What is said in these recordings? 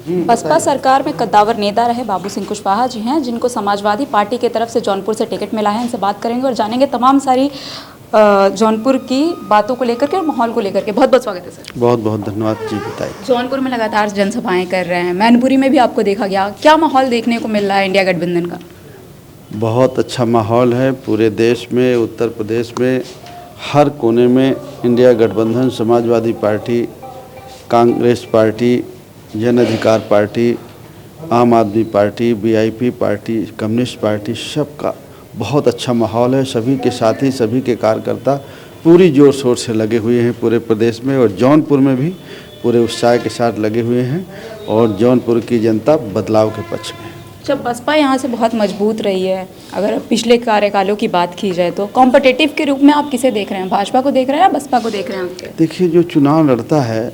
बसपा सरकार में कद्दावर नेता रहे बाबू सिंह कुशवाहा जी हैं, जिनको समाजवादी पार्टी की तरफ से जौनपुर से टिकट मिला है। इनसे बात करेंगे और जानेंगे तमाम सारी जौनपुर की बातों को लेकर के और माहौल को लेकर के। बहुत बहुत स्वागत है सर। बहुत बहुत धन्यवाद जी। बताइए। जौनपुर में लगातार जनसभाएं कर रहे हैं, मैनपुरी में भी आपको देखा गया, क्या माहौल देखने को मिल रहा है इंडिया गठबंधन का? बहुत अच्छा माहौल है पूरे देश में, उत्तर प्रदेश में, हर कोने में इंडिया गठबंधन, समाजवादी पार्टी, कांग्रेस पार्टी, जन अधिकार पार्टी, आम आदमी party, VIP party, communist party, सबका बहुत अच्छा माहौल है। सभी के साथी, सभी के कार्यकर्ता पूरी जोर शोर से लगे हुए हैं पूरे प्रदेश में, और जौनपुर में भी पूरे उत्साह के साथ लगे हुए हैं। और जौनपुर की जनता बदलाव के पक्ष में है। जब बसपा यहाँ से बहुत मजबूत रही है, अगर पिछले कार्यकालों की बात की जाए तो कॉम्पिटिटिव के रूप में आप किसे देख रहे हैं? भाजपा को देख रहे हैं या बसपा को देख रहे हैं? देखिए, जो चुनाव लड़ता है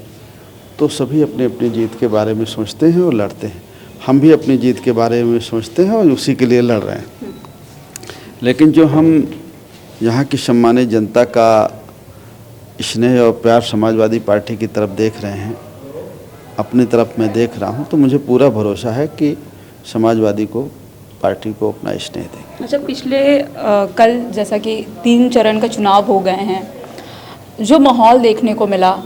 तो सभी अपने अपनी जीत के बारे में सोचते हैं और लड़ते हैं। हम भी अपनी जीत के बारे में सोचते हैं और उसी के लिए लड़ रहे हैं। लेकिन जो हम यहाँ की सम्मानित जनता का स्नेह और प्यार समाजवादी पार्टी की तरफ देख रहे हैं, अपनी तरफ मैं देख रहा हूँ, तो मुझे पूरा भरोसा है कि समाजवादी को, पार्टी को अपना स्नेह देंगे। अच्छा, पिछले कल जैसा कि 3 चरण का चुनाव हो गए हैं, जो माहौल देखने को मिला,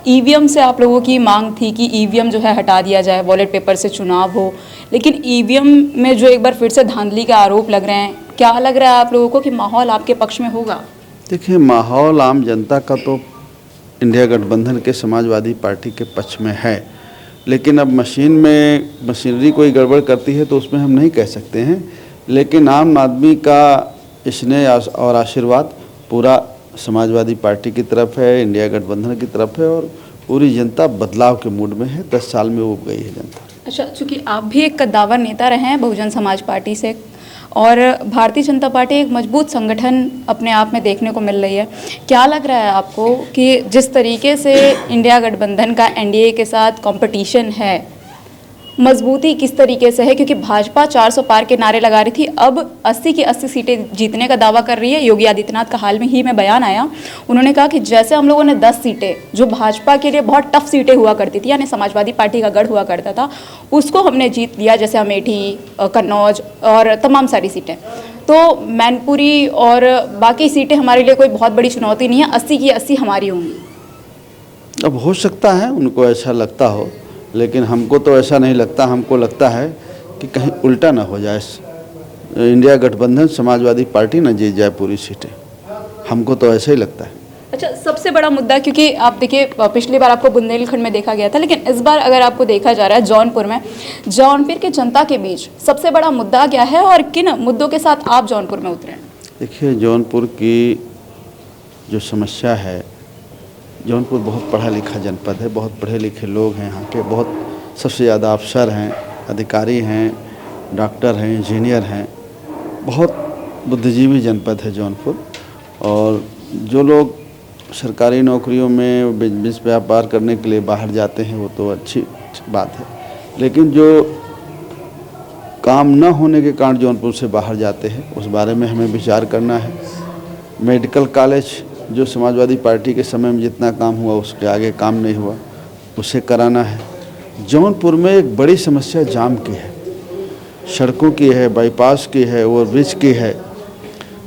ईवीएम से आप लोगों की मांग थी कि ईवीएम जो है हटा दिया जाए, वॉलेट पेपर से चुनाव हो, लेकिन ईवीएम में जो एक बार फिर से धांधली के आरोप लग रहे हैं, क्या लग रहा है आप लोगों को कि माहौल आपके पक्ष में होगा? देखिए, माहौल आम जनता का तो इंडिया गठबंधन के समाजवादी पार्टी के पक्ष में है, लेकिन अब मशीनरी कोई गड़बड़ करती है तो उसमें हम नहीं कह सकते हैं। लेकिन आम आदमी का स्नेह और आशीर्वाद पूरा समाजवादी पार्टी की तरफ है, इंडिया गठबंधन की तरफ है, और पूरी जनता बदलाव के मूड में है। 10 साल में उब गई है जनता। अच्छा, चूँकि आप भी एक कद्दावर नेता रहे हैं बहुजन समाज पार्टी से, और भारतीय जनता पार्टी एक मजबूत संगठन अपने आप में देखने को मिल रही है, क्या लग रहा है आपको कि जिस तरीके से इंडिया गठबंधन का एनडीए के साथ कंपटीशन है, मजबूती किस तरीके से है? क्योंकि भाजपा 400 पार के नारे लगा रही थी, अब 80 की 80 सीटें जीतने का दावा कर रही है। योगी आदित्यनाथ का हाल में ही में बयान आया, उन्होंने कहा कि जैसे हम लोगों ने 10 सीटें जो भाजपा के लिए बहुत टफ सीटें हुआ करती थी, यानी समाजवादी पार्टी का गढ़ हुआ करता था, उसको हमने जीत लिया, जैसे अमेठी, कन्नौज और तमाम सारी सीटें, तो मैनपुरी और बाकी सीटें हमारे लिए कोई बहुत बड़ी चुनौती नहीं है, 80 की 80 हमारी होंगी। अब हो सकता है उनको ऐसा लगता हो, लेकिन हमको तो ऐसा नहीं लगता। हमको लगता है कि कहीं उल्टा ना हो जाए, इंडिया गठबंधन समाजवादी पार्टी ना जीत जाए पूरी सीटें, हमको तो ऐसा ही लगता है। अच्छा, सबसे बड़ा मुद्दा, क्योंकि आप देखिए पिछली बार आपको बुंदेलखंड में देखा गया था, लेकिन इस बार अगर आपको देखा जा रहा है जौनपुर में, जौनपुर की जनता के बीच सबसे बड़ा मुद्दा क्या है और किन मुद्दों के साथ आप जौनपुर में उतरे हैं? देखिए, जौनपुर की जो समस्या है, जौनपुर बहुत पढ़ा लिखा जनपद है, बहुत पढ़े लिखे लोग हैं यहाँ के, बहुत सबसे ज़्यादा अफसर हैं, अधिकारी हैं, डॉक्टर हैं, इंजीनियर हैं, बहुत बुद्धिजीवी जनपद है जौनपुर। और जो लोग सरकारी नौकरियों में, बिजनेस व्यापार करने के लिए बाहर जाते हैं, वो तो अच्छी बात है, लेकिन जो काम न होने के कारण जौनपुर से बाहर जाते हैं, उस बारे में हमें विचार करना है। मेडिकल कॉलेज जो समाजवादी पार्टी के समय में जितना काम हुआ उसके आगे काम नहीं हुआ, उसे कराना है। जौनपुर में एक बड़ी समस्या जाम की है, सड़कों की है, बाईपास की है, ओवरब्रिज की है,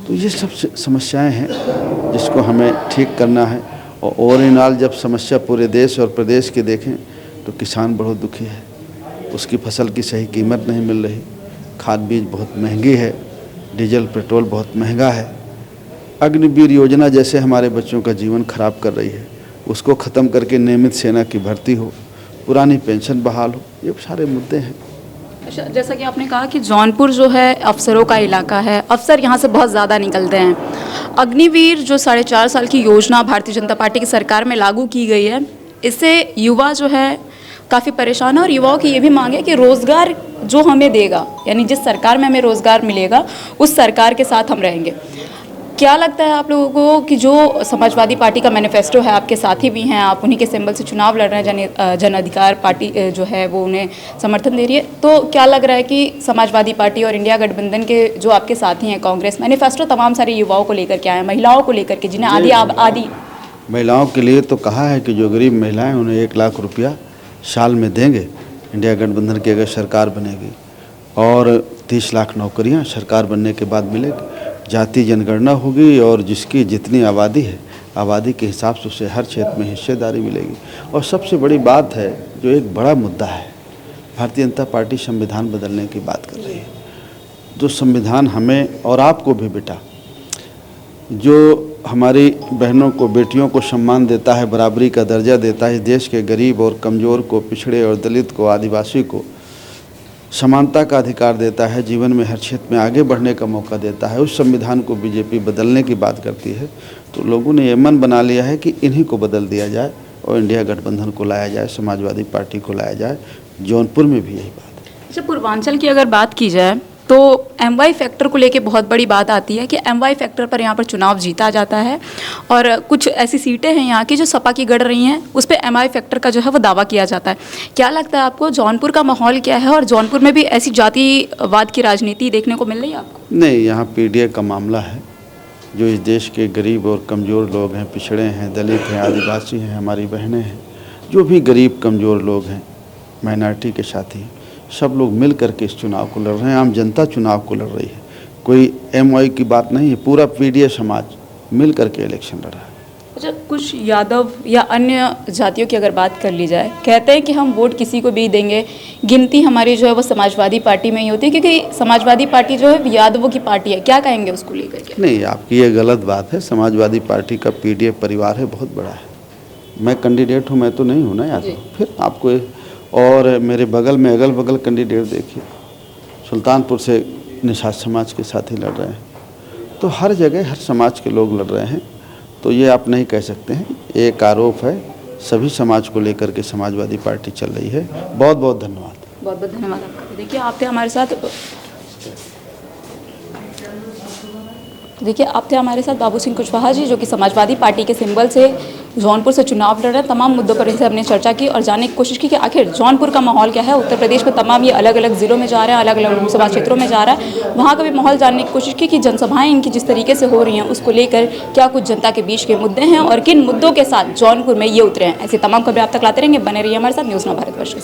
तो ये सब समस्याएं हैं जिसको हमें ठीक करना है। और ओवरऑल जब समस्या पूरे देश और प्रदेश की देखें तो किसान बहुत दुखी है, उसकी फसल की सही कीमत नहीं मिल रही, खाद बीज बहुत महंगी है, डीजल पेट्रोल बहुत महंगा है, अग्निवीर योजना जैसे हमारे बच्चों का जीवन खराब कर रही है, उसको ख़त्म करके नियमित सेना की भर्ती हो, पुरानी पेंशन बहाल हो, ये सारे मुद्दे हैं। अच्छा, जैसा कि आपने कहा कि जौनपुर जो है अफसरों का इलाका है, अफसर यहाँ से बहुत ज़्यादा निकलते हैं। अग्निवीर जो 4.5 साल की योजना भारतीय जनता पार्टी की सरकार में लागू की गई है, इससे युवा जो है काफ़ी परेशान है, और युवाओं की ये भी मांग है कि रोज़गार जो हमें देगा, यानी जिस सरकार में हमें रोज़गार मिलेगा उस सरकार के साथ हम रहेंगे। क्या लगता है आप लोगों को कि जो समाजवादी पार्टी का मैनिफेस्टो है, आपके साथी भी हैं, आप उन्हीं के सिंबल से चुनाव लड़ रहे हैं, जन अधिकार पार्टी जो है वो उन्हें समर्थन दे रही है, तो क्या लग रहा है कि समाजवादी पार्टी और इंडिया गठबंधन के जो आपके साथी हैं कांग्रेस, मैनिफेस्टो तमाम सारे युवाओं को लेकर के आए हैं, महिलाओं को लेकर के, जिन्हें आदि महिलाओं के लिए तो कहा है कि जो गरीब महिलाएँ उन्हें 1 लाख रुपया साल में देंगे, इंडिया गठबंधन की अगर सरकार बनेगी और 30 लाख नौकरियां सरकार बनने के बाद मिलेगी, जाति जनगणना होगी और जिसकी जितनी आबादी है, आबादी के हिसाब से उसे हर क्षेत्र में हिस्सेदारी मिलेगी। और सबसे बड़ी बात है, जो एक बड़ा मुद्दा है, भारतीय जनता पार्टी संविधान बदलने की बात कर रही है। जो संविधान हमें और आपको भी बेटा, जो हमारी बहनों को, बेटियों को सम्मान देता है, बराबरी का दर्जा देता है, इस देश के गरीब और कमज़ोर को, पिछड़े और दलित को, आदिवासी को समानता का अधिकार देता है, जीवन में हर क्षेत्र में आगे बढ़ने का मौका देता है, उस संविधान को बीजेपी बदलने की बात करती है। तो लोगों ने ये मन बना लिया है कि इन्हीं को बदल दिया जाए और इंडिया गठबंधन को लाया जाए, समाजवादी पार्टी को लाया जाए। जौनपुर में भी यही बात है। अच्छा, पूर्वांचल की अगर बात की जाए तो MY फैक्टर को लेके बहुत बड़ी बात आती है कि MY फैक्टर पर यहाँ पर चुनाव जीता जाता है और कुछ ऐसी सीटें हैं यहाँ की जो सपा की गढ़ रही हैं, उस पर MY फैक्टर का जो है वो दावा किया जाता है। क्या लगता है आपको, जौनपुर का माहौल क्या है और जौनपुर में भी ऐसी जातिवाद की राजनीति देखने को मिल रही है आपको? नहीं, यहाँ PDA का मामला है। जो इस देश के गरीब और कमज़ोर लोग हैं, पिछड़े हैं, दलित हैं, आदिवासी हैं, हमारी बहनें हैं, जो भी गरीब कमज़ोर लोग हैं, माइनॉरिटी के साथी, सब लोग मिल करके इस चुनाव को लड़ रहे हैं। आम जनता चुनाव को लड़ रही है, कोई MY की बात नहीं है, पूरा PDA समाज मिल करके इलेक्शन लड़ रहा है। अच्छा, कुछ यादव या अन्य जातियों की अगर बात कर ली जाए, कहते हैं कि हम वोट किसी को भी देंगे, गिनती हमारी जो है वो समाजवादी पार्टी में ही होती है, क्योंकि समाजवादी पार्टी जो है यादवों की पार्टी है। क्या कहेंगे उसको लेकर के? नहीं, आपकी ये गलत बात है। समाजवादी पार्टी का PDA परिवार है, बहुत बड़ा है। मैं कैंडिडेट हूँ, मैं तो नहीं हूँ ना यादव। फिर आपको, और मेरे बगल में अगल बगल कैंडिडेट देखिए, सुल्तानपुर से निषाद समाज के साथी लड़ रहे हैं। तो हर जगह हर समाज के लोग लड़ रहे हैं। तो ये आप नहीं कह सकते हैं, एक आरोप है। सभी समाज को लेकर के समाजवादी पार्टी चल रही है। बहुत बहुत धन्यवाद। बहुत बहुत धन्यवाद आपका। देखिए, आप थे हमारे साथ बाबू सिंह कुशवाहा जी, जो कि समाजवादी पार्टी के सिंबल से जौनपुर से चुनाव लड़ रहे हैं। तमाम मुद्दों पर इनसे हमने चर्चा की और जानने की कोशिश की कि आखिर जौनपुर का माहौल क्या है। उत्तर प्रदेश में तमाम ये अलग अलग ज़िलों में जा रहे हैं, अलग अलग लोकसभा क्षेत्रों में जा रहा है, वहाँ का भी माहौल जानने की कोशिश की कि जनसभाएं इनकी जिस तरीके से हो रही हैं, उसको लेकर क्या कुछ जनता के बीच के मुद्दे हैं और किन मुद्दों के साथ जौनपुर में ये उतरे हैं। ऐसी तमाम खबरें आप तक लाते रहेंगे। बने रहिए हमारे साथ न्यूज़ नाउ भारतवर्ष।